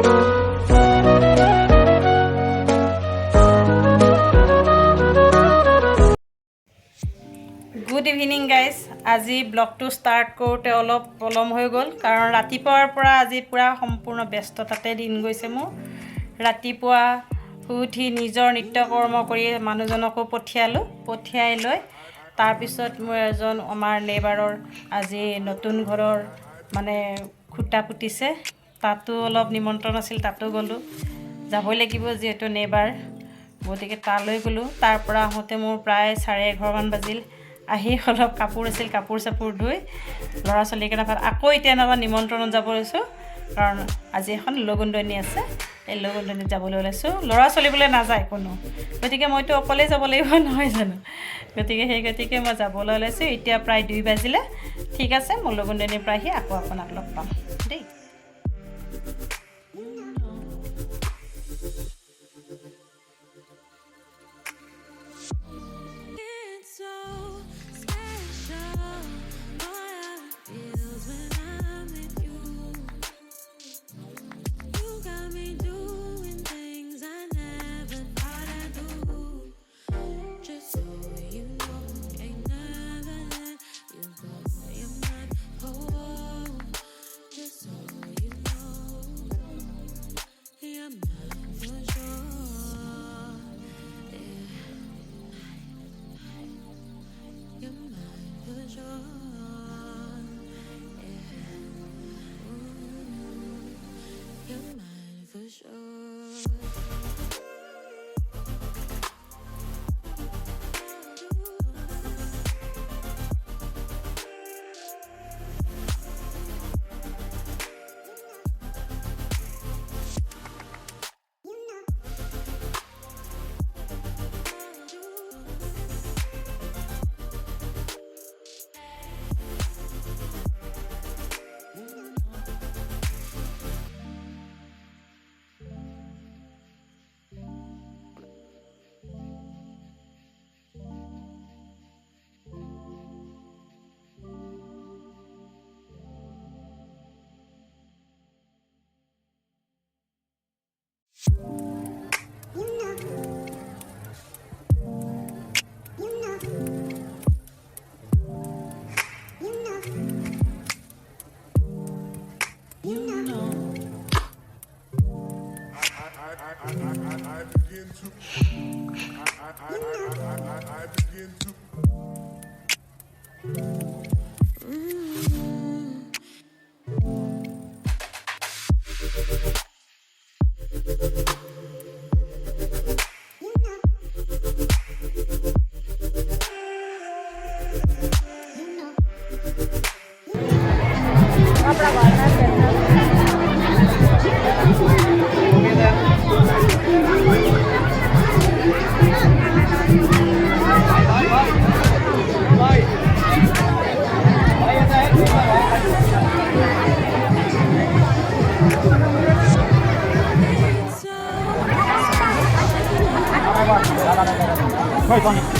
good evening guys আজি ব্লগটো start কৰোঁতে অলপ পলম হৈ গ'ল কাৰণ ৰাতিপুৱাৰ পৰা আজি পূৰা সম্পূৰ্ণ ব্যস্ততাতে দিন গৈছে মোৰ ৰাতিপুৱা শুই উঠি নিজৰ নিত্যকৰ্ম কৰি মানুহজনকো পঠিয়াই লৈ তাৰপিছত মোৰ এজন আমাৰ নেবাৰৰ আজি নতুন ঘৰৰ মানে খুঁটা পুতিছে তাতো অলপ নিমন্ত্ৰণ আছিল তাতো গ'লোঁ যাবই লাগিব যিহেতু নেবাৰ গতিকে তালৈ গ'লোঁ তাৰ পৰা আহোঁতে মোৰ প্ৰায় 11:30মান বাজিল আহি অলপ কাপোৰ আছিল কাপোৰ চাপোৰ ধুই ল'ৰা ছোৱালীকেইটা ভাত আকৌ এতিয়া নাবা নিমন্ত্ৰণত যাব লৈছোঁ কাৰণ আজি এখন লগুণদনি আছে এই লগুণদনিত যাবলৈ ওলাইছোঁ ল'ৰা ছোৱালী বোলে নাযায় কোনো গতিকে মইতো অকলেই যাব লাগিব নহয় জানো গতিকে মই যাবলৈ ওলাইছোঁ এতিয়া প্ৰায় 2 বাজিলে ঠিক আছে মই লগুণদনিৰ পৰা আহি আকৌ আপোনাক লগ পাম দেই快放你。